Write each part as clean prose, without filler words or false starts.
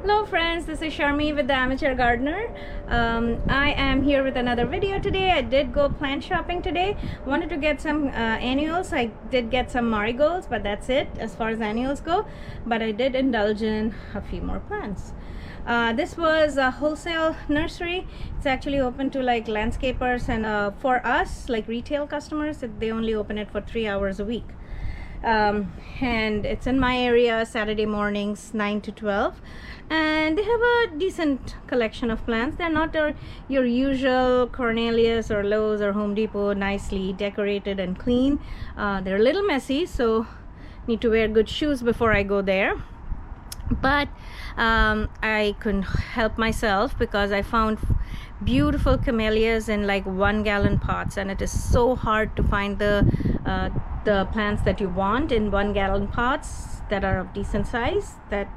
Hello friends, this is Sharmi with the Amateur Gardener. I am here with another video today. I did go plant shopping today. Wanted to get some annuals. I did get some marigolds, but that's it as far as annuals go. But I did indulge in a few more plants. This was a wholesale nursery. It's actually open to like landscapers, and for us like retail customers, they only open it for 3 hours a week. And it's in my area Saturday mornings 9 to 12, and they have a decent collection of plants. They're not your usual Cornelius or Lowe's or Home Depot nicely decorated and clean. They're a little messy, so need to wear good shoes before I go there. But I couldn't help myself because I found beautiful camellias in like 1-gallon pots, and it is so hard to find the plants that you want in 1-gallon pots that are of decent size, that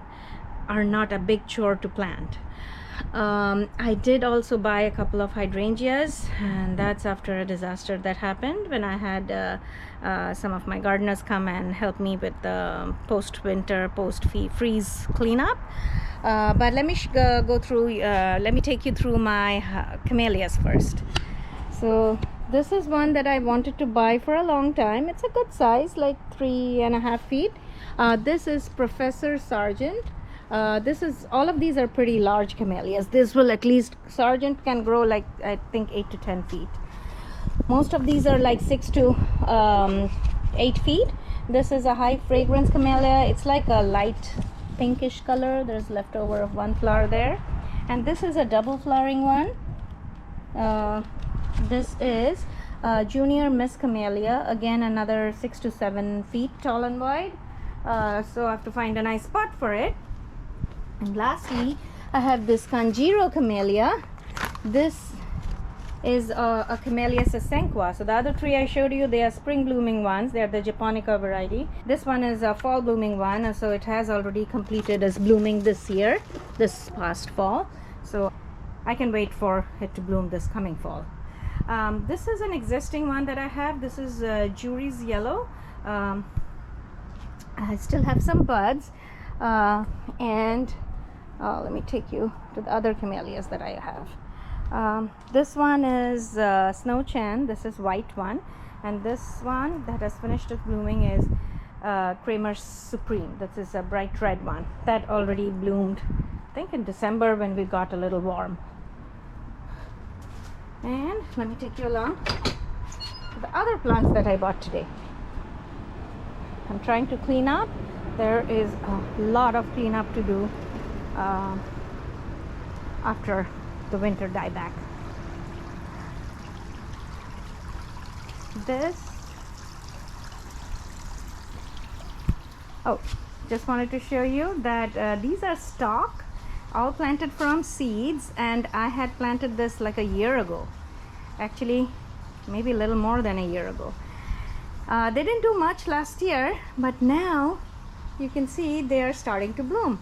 are not a big chore to plant. I did also buy a couple of hydrangeas, and that's after a disaster that happened when I had some of my gardeners come and help me with the post-winter, post-freeze cleanup. But let me let me take you through my camellias first. So this is one that I wanted to buy for a long time. It's a good size, like 3.5 feet. This is Professor Sargent. All of these are pretty large camellias. This will at least, Sargent can grow like I think 8 to 10 feet. Most of these are like 6 to 8 feet. This is a high fragrance camellia. It's like a light pinkish color. There's leftover of one flower there. And this is a double flowering one. This is Junior Miss Camellia. Again, another 6 to 7 feet tall and wide. So I have to find a nice spot for it. And lastly, I have this Conjero Camellia. This is a Camellia sasanqua. So the other three I showed you, they are spring blooming ones. They are the Japonica variety. This one is a fall blooming one, and so it has already completed its blooming this year, this past fall. So I can wait for it to bloom this coming fall. This is an existing one that I have. This is Jury's Yellow. I still have some buds, and let me take you to the other camellias that I have. This one is Snow Chan. This is white one, and this one that has finished its blooming is Kramer's Supreme. This is a bright red one that already bloomed, I think in December when we got a little warm. And let me take you along to the other plants that I bought today. I'm trying to clean up. There is a lot of cleanup to do after the winter dieback. Just wanted to show you that these are stock, all planted from seeds, and I had planted this like a year ago. Actually, maybe a little more than a year ago. They didn't do much last year, but now you can see they are starting to bloom.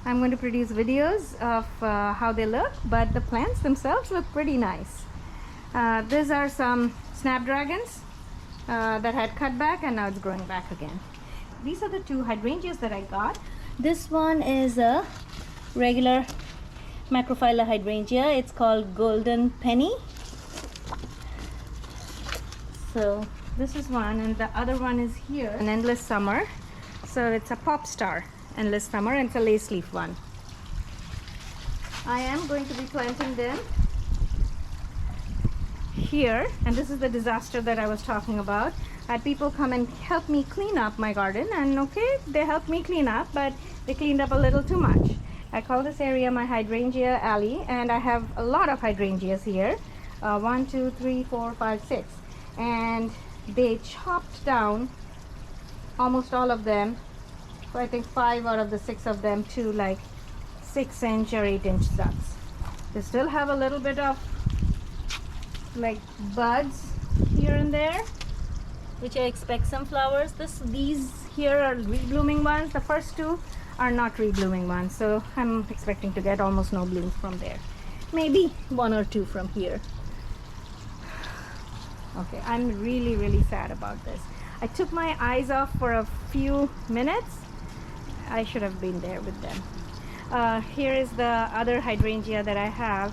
I'm going to produce videos of how they look, but the plants themselves look pretty nice. These are some snapdragons that had cut back, and now it's growing back again. These are the two hydrangeas that I got. This one is a regular macrophylla hydrangea. It's called Golden Penny. So this is one, and the other one is here, an Endless Summer. So it's a pop star Endless Summer, and it's a lace leaf one. I am going to be planting them here, and this is the disaster that I was talking about. I had people come and help me clean up my garden, and okay, they helped me clean up, but they cleaned up a little too much. I call this area my hydrangea alley, and I have a lot of hydrangeas here. 1, 2, 3, 4, 5, 6, and they chopped down almost all of them. So I think 5 out of the 6 of them to like 6-inch or 8-inch stubs. They still have a little bit of like buds here and there, which I expect some flowers. These here are reblooming ones. The first two are not reblooming ones, so I'm expecting to get almost no blooms from there. Maybe 1 or 2 from here. Okay, I'm really sad about this. I took my eyes off for a few minutes. I should have been there with them. Here is the other hydrangea that I have.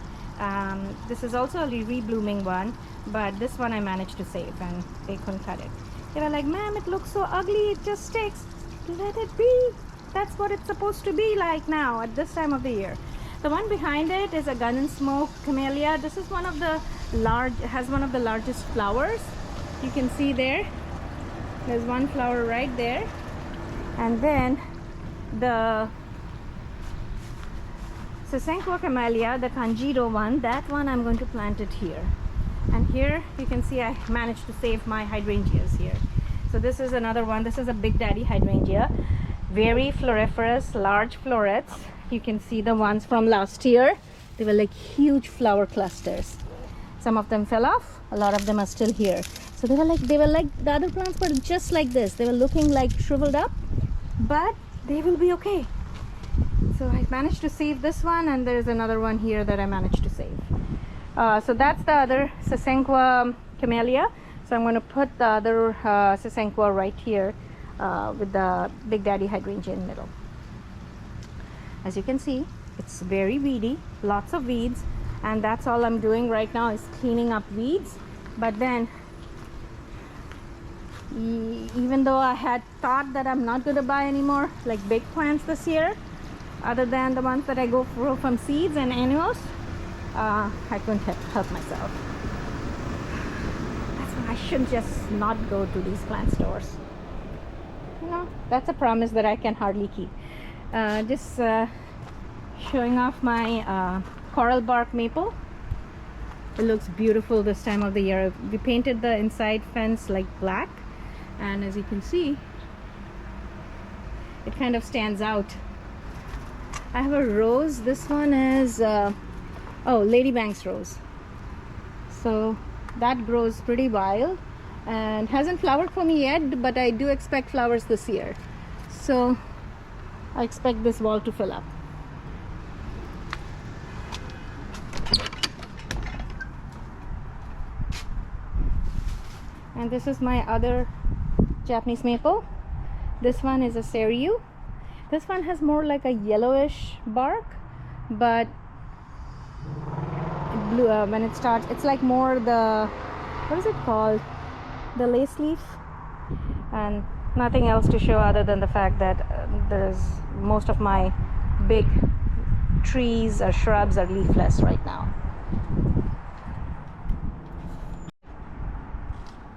This is also a re-blooming one, but this one I managed to save and they couldn't cut it. They were like, ma'am, it looks so ugly, it just sticks. Let it be. That's what it's supposed to be like now at this time of the year. The one behind it is a gun and smoke camellia. This is one of the has one of the largest flowers. You can see there. There's one flower right there. And then the Sasanqua camellia, the Congedo one, that one I'm going to plant it here. And here you can see I managed to save my hydrangeas here. So this is another one. This is a big daddy hydrangea. Very floriferous, large florets. You can see the ones from last year. They were like huge flower clusters. Some of them fell off. A lot of them are still here. So they were like the other plants, but just like this. They were looking like shriveled up, but they will be okay. So I managed to save this one, and there's another one here that I managed to save. So that's the other Sasanqua camellia. So I'm going to put the other Sasanqua right here with the big daddy hydrangea in the middle. As you can see, it's very weedy, lots of weeds, and that's all I'm doing right now is cleaning up weeds. But then, even though I had thought that I'm not going to buy any more like big plants this year, other than the ones that I go grow from seeds and annuals, I couldn't help myself. That's why I should just not go to these plant stores. You know, that's a promise that I can hardly keep. Just showing off my coral bark maple. It looks beautiful this time of the year. We painted the inside fence like black, and as you can see, it kind of stands out. I have a rose. This one is Ladybank's rose. So that grows pretty wild and hasn't flowered for me yet, but I do expect flowers this year. So I expect this wall to fill up. And this is my other Japanese maple. This one is a Seiryu. This one has more like a yellowish bark, but blue when it starts, it's like more the, what is it called, the lace leaf. And nothing else to show other than the fact that there's most of my big trees or shrubs are leafless right now.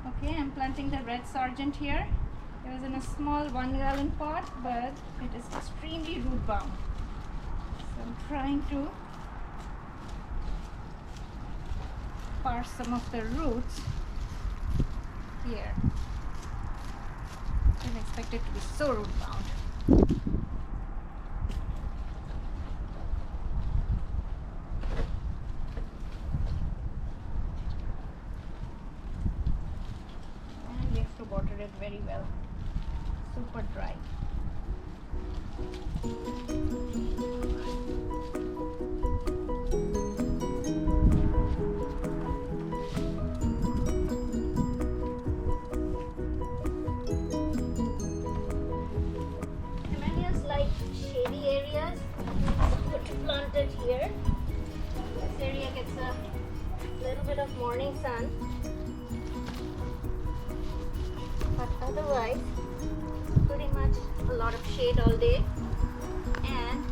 Okay, I'm planting the red sergeant here. It was in a small 1-gallon pot, but it is extremely root bound. So I'm trying to parse some of the roots here. I didn't expect it to be so root bound. And we have to water it very well. Super dry. Camellias like shady areas. Good to plant it here. This area gets a little bit of morning sun, but otherwise pretty much a lot of shade all day. And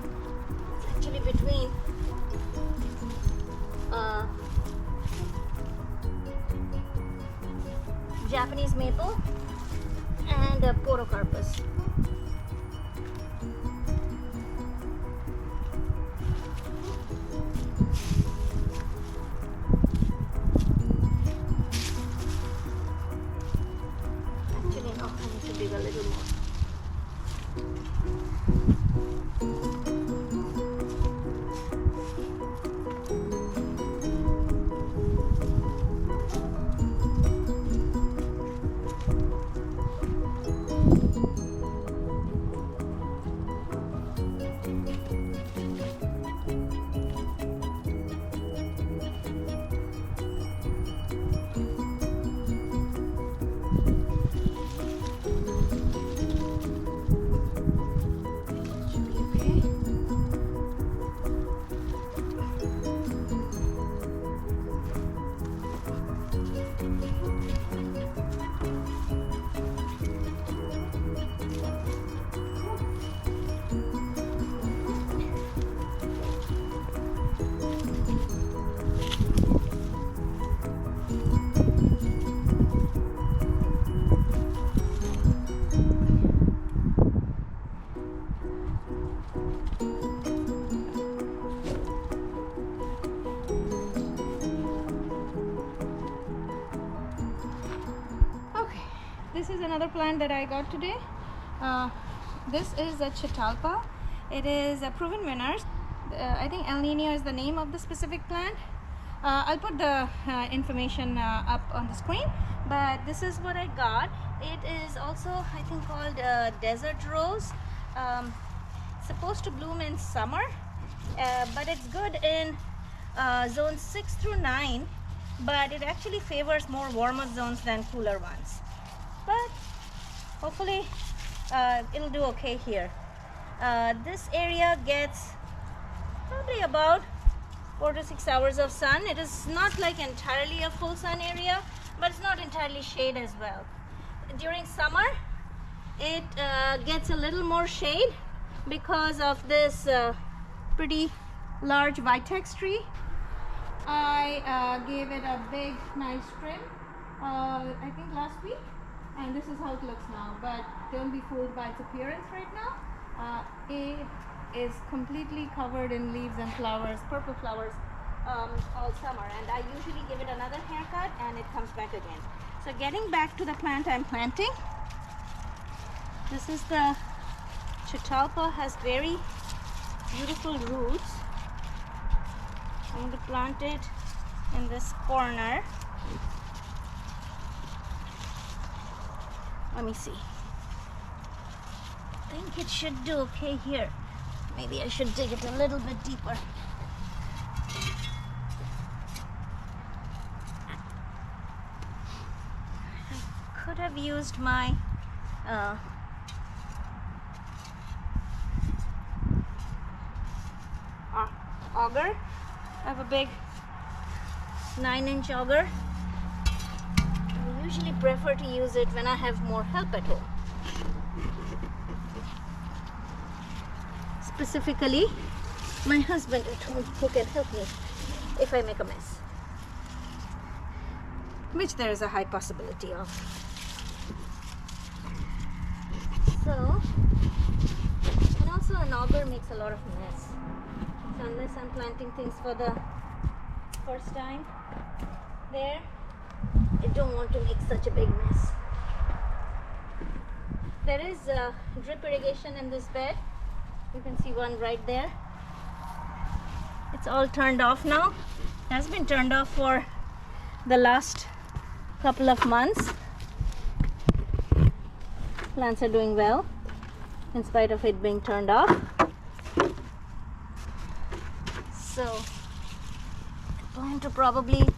it's actually between Japanese maple and Porocarpus. Actually no, I need to dig a little more. another plant that I got today. This is a chitalpa. It is a proven winner. I think El Nino is the name of the specific plant. I'll put the information up on the screen, but this is what I got. It is also, I think, called desert rose. Supposed to bloom in summer, but it's good in zones 6 through 9, but it actually favors more warmer zones than cooler ones. But hopefully it'll do okay here. This area gets probably about 4 to 6 hours of sun. It is not like entirely a full sun area, but it's not entirely shade as well. During summer it gets a little more shade because of this pretty large vitex tree. I gave it a big nice trim I think last week, and this is how it looks now, but don't be fooled by its appearance right now. It is completely covered in leaves and flowers, purple flowers, all summer, and I usually give it another haircut and it comes back again. So getting back to the plant I'm planting, this is the chitalpa. Has very beautiful roots. I'm going to plant it in this corner. Let me see. I think it should do okay here. Maybe I should dig it a little bit deeper. I could have used my auger. I have a big 9-inch auger. I usually prefer to use it when I have more help at home. Specifically, my husband at home, who can help me if I make a mess, which there is a high possibility of. So, and also an auger makes a lot of mess. So unless I'm planting things for the first time there, I don't want to make such a big mess. There is drip irrigation in this bed. You can see one right there. It's all turned off now. It has been turned off for the last couple of months. Plants are doing well in spite of it being turned off. So I plan to probably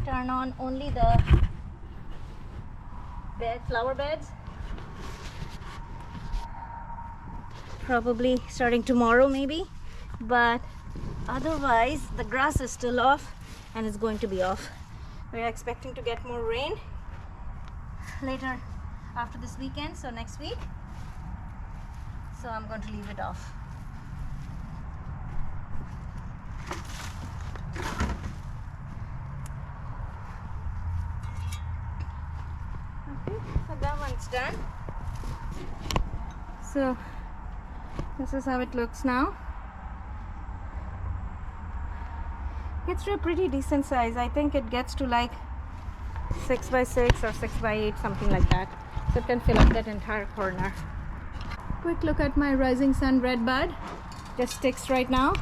turn on only the flower beds, probably starting tomorrow maybe, but otherwise the grass is still off and it's going to be off. We are expecting to get more rain later after this weekend, so next week, so I'm going to leave it off. Okay, so that one's done. So this is how it looks now. It's a pretty decent size. I think it gets to like 6 by 6 or 6 by 8, something like that. So it can fill up that entire corner. Quick look at my rising sun red bud. Just sticks right now.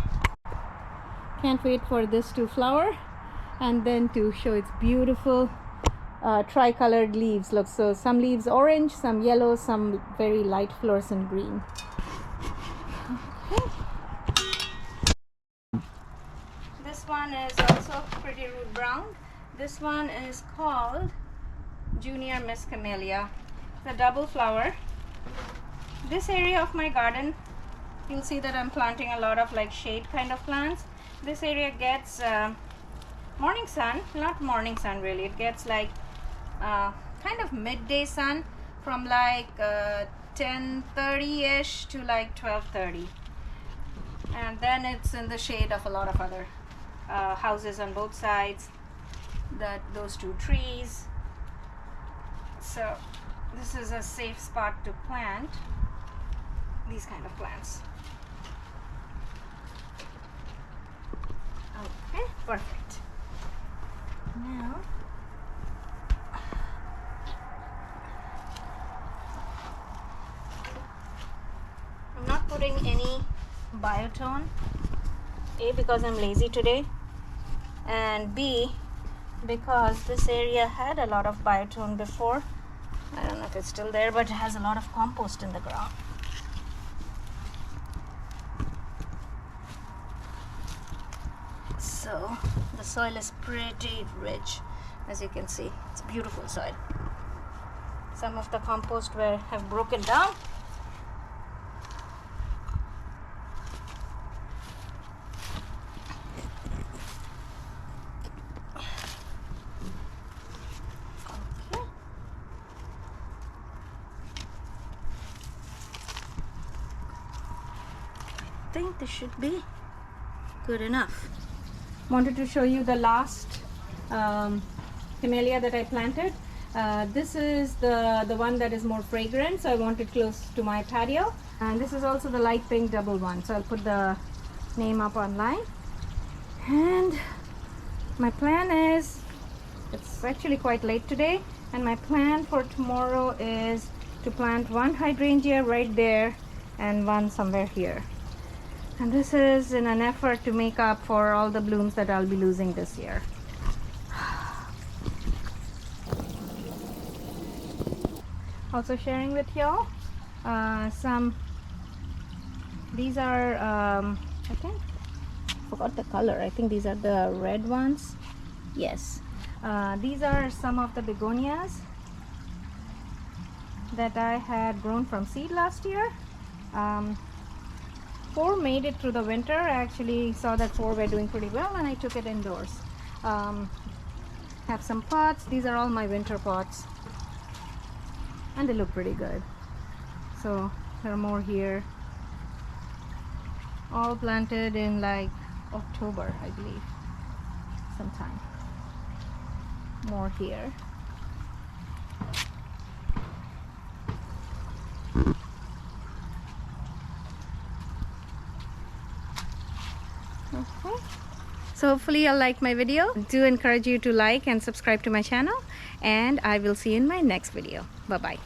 Can't wait for this to flower and then to show its beautiful tri-colored leaves. Look, so some leaves orange, some yellow, some very light fluorescent green. Okay. This one is also pretty root brown. This one is called Junior Miss Camellia. It's a double flower. This area of my garden, you'll see that I'm planting a lot of like shade kind of plants. This area gets morning sun, not morning sun really, it gets like kind of midday sun from like 10:30ish to like 12:30, and then it's in the shade of a lot of other houses on both sides, those two trees. So this is a safe spot to plant these kind of plants. Okay, perfect. Now biotone. A, because I'm lazy today, and B, because this area had a lot of biotone before. I don't know if it's still there, but it has a lot of compost in the ground. So the soil is pretty rich, as you can see. It's beautiful soil. Some of the compost have broken down. Okay. I think this should be good enough. Wanted to show you the last camellia that I planted. This is the one that is more fragrant, so I want it close to my patio. And this is also the light pink double one, so I'll put the name up online. And my plan is, it's actually quite late today, and my plan for tomorrow is to plant one hydrangea right there and one somewhere here. And this is in an effort to make up for all the blooms that I'll be losing this year. Also sharing with y'all these are I think, forgot the color. I think these are the red ones. Yes, these are some of the begonias that I had grown from seed last year. 4 made it through the winter. I actually saw that 4 were doing pretty well, and I took it indoors. Have some pots. These are all my winter pots, and they look pretty good. So there are more here, all planted in like October, I believe, sometime. More here. Okay, so hopefully you'll like my video. Do encourage you to like and subscribe to my channel, and I will see you in my next video. Bye bye.